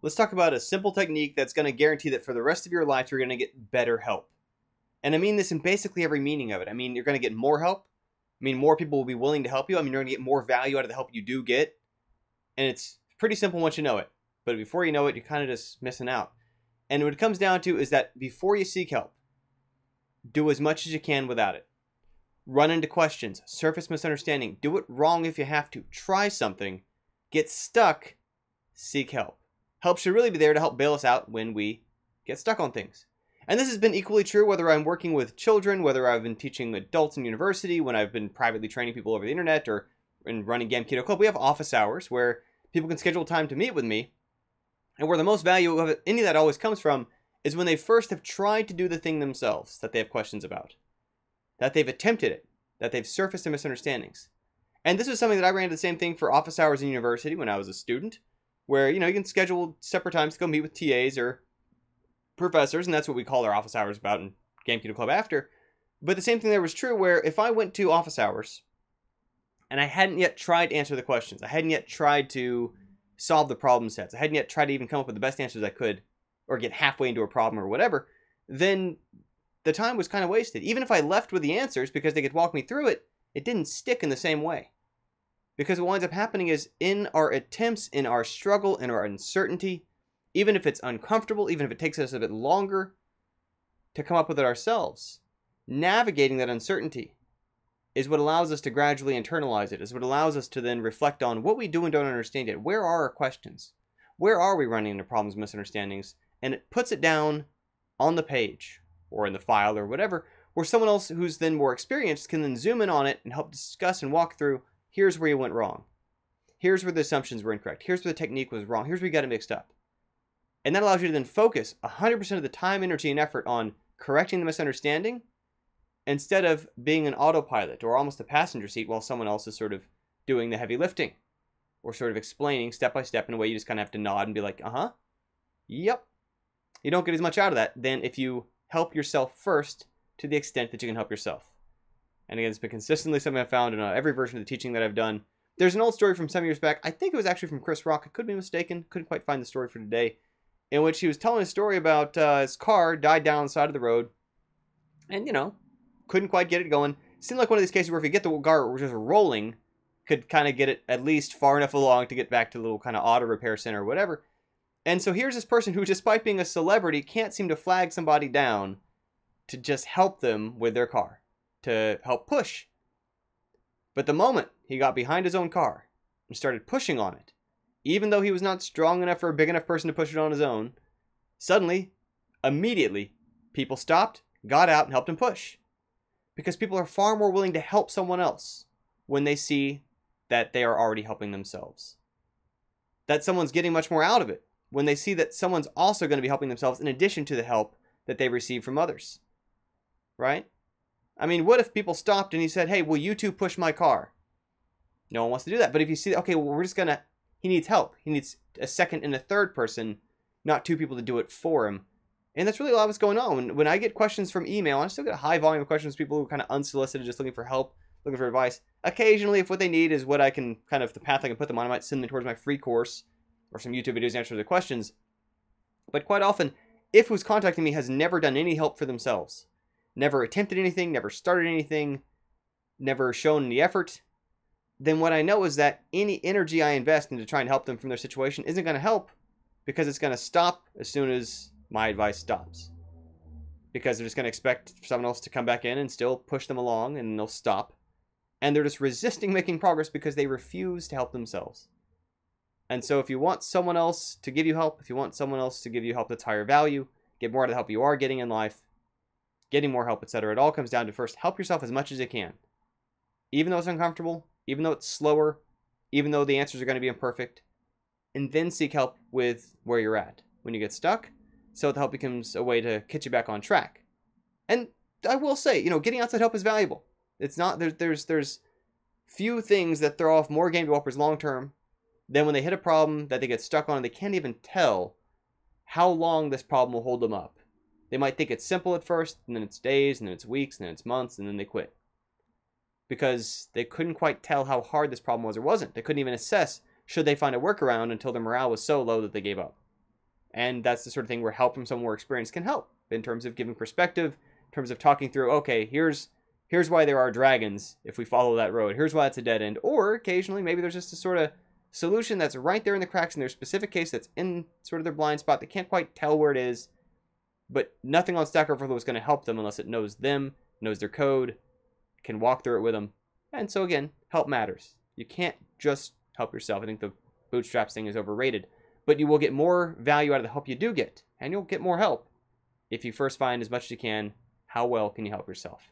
let's talk about a simple technique that's going to guarantee that for the rest of your life, you're going to get better help. And I mean this in basically every meaning of it. I mean, you're going to get more help. I mean, more people will be willing to help you. I mean, you're going to get more value out of the help you do get. And it's pretty simple once you know it. But before you know it, you're kind of just missing out. And what it comes down to is that before you seek help, do as much as you can without it. Run into questions, surface misunderstanding, do it wrong if you have to, try something, get stuck, seek help. Help should really be there to help bail us out when we get stuck on things. And this has been equally true whether I'm working with children, whether I've been teaching adults in university, when I've been privately training people over the internet, or in running GAM Keto Club. We have office hours where people can schedule time to meet with me. And where the most value of any of that always comes from is when they first have tried to do the thing themselves that they have questions about. That they've attempted it, that they've surfaced their misunderstandings. And this was something that I ran into the same thing for office hours in university when I was a student, where, you can schedule separate times to go meet with TAs or professors, and that's what we call our office hours about in GAM Keto Club after. But the same thing there was true where if I went to office hours and I hadn't yet tried to answer the questions, I hadn't yet tried to solve the problem sets, I hadn't yet tried to even come up with the best answers I could, or get halfway into a problem or whatever, then the time was kind of wasted. Even if I left with the answers because they could walk me through it, it didn't stick in the same way. Because what winds up happening is in our attempts, in our struggle, in our uncertainty, even if it's uncomfortable, even if it takes us a bit longer to come up with it ourselves, navigating that uncertainty is what allows us to gradually internalize it, is what allows us to then reflect on what we do and don't understand yet. Where are our questions? Where are we running into problems, misunderstandings? And it puts it down on the page or in the file or whatever, where someone else who's then more experienced can then zoom in on it and help discuss and walk through, here's where you went wrong. Here's where the assumptions were incorrect. Here's where the technique was wrong. Here's where you got it mixed up. And that allows you to then focus 100% of the time, energy, and effort on correcting the misunderstanding instead of being an autopilot or almost a passenger seat while someone else is sort of doing the heavy lifting or sort of explaining step by step in a way you just kind of have to nod and be like, uh-huh, yep. You don't get as much out of that than if you help yourself first to the extent that you can help yourself. And again, it's been consistently something I've found in every version of the teaching that I've done. There's an old story from some years back. I think it was actually from Chris Rock. I could be mistaken. Couldn't quite find the story for today. In which he was telling a story about his car died down on the side of the road. And, couldn't quite get it going. Seemed like one of these cases where if you get the car just rolling, could kind of get it at least far enough along to get back to the little kind of auto repair center or whatever. And so here's this person who, despite being a celebrity, can't seem to flag somebody down to just help them with their car, to help push. But the moment he got behind his own car and started pushing on it, even though he was not strong enough or a big enough person to push it on his own, suddenly, immediately, people stopped, got out, and helped him push. Because people are far more willing to help someone else when they see that they are already helping themselves. That someone's getting much more out of it when they see that someone's also going to be helping themselves in addition to the help that they receive from others. Right? I mean, what if people stopped and he said, hey, will you two push my car? No one wants to do that. But if you see, okay, well, we're just going to, he needs help. He needs a second and a third person, not two people to do it for him. And that's really a lot of what's going on. When I get questions from email, I still get a high volume of questions from people who are kind of unsolicited, just looking for help, looking for advice. Occasionally, if what they need is what I can, kind of the path I can put them on, I might send them towards my free course or some YouTube videos answering the questions. But quite often, if who's contacting me has never done any help for themselves, never attempted anything, never started anything, never shown any effort, then what I know is that any energy I invest into trying to help them from their situation isn't going to help because it's going to stop as soon as my advice stops. Because they're just going to expect someone else to come back in and still push them along and they'll stop. And they're just resisting making progress because they refuse to help themselves. And so if you want someone else to give you help, if you want someone else to give you help that's higher value, get more out of the help you are getting in life, getting more help, etc., it all comes down to first help yourself as much as you can. Even though it's uncomfortable, even though it's slower, even though the answers are going to be imperfect, and then seek help with where you're at when you get stuck, so the help becomes a way to get you back on track. And I will say, getting outside help is valuable. It's not, there's few things that throw off more game developers long term than when they hit a problem that they get stuck on and they can't even tell how long this problem will hold them up. They might think it's simple at first, and then it's days, and then it's weeks, and then it's months, and then they quit. Because they couldn't quite tell how hard this problem was or wasn't. They couldn't even assess should they find a workaround until their morale was so low that they gave up. And that's the sort of thing where help from someone more experienced can help in terms of giving perspective, in terms of talking through, okay, here's why there are dragons if we follow that road. Here's why it's a dead end. Or occasionally, maybe there's just a sort of solution that's right there in the cracks in their specific case that's in sort of their blind spot. They can't quite tell where it is, but nothing on Stack Overflow is going to help them unless it knows them, knows their code, can walk through it with them. And so again, help matters. You can't just help yourself. I think the bootstraps thing is overrated. But you will get more value out of the help you do get, and you'll get more help if you first find as much as you can, how well can you help yourself.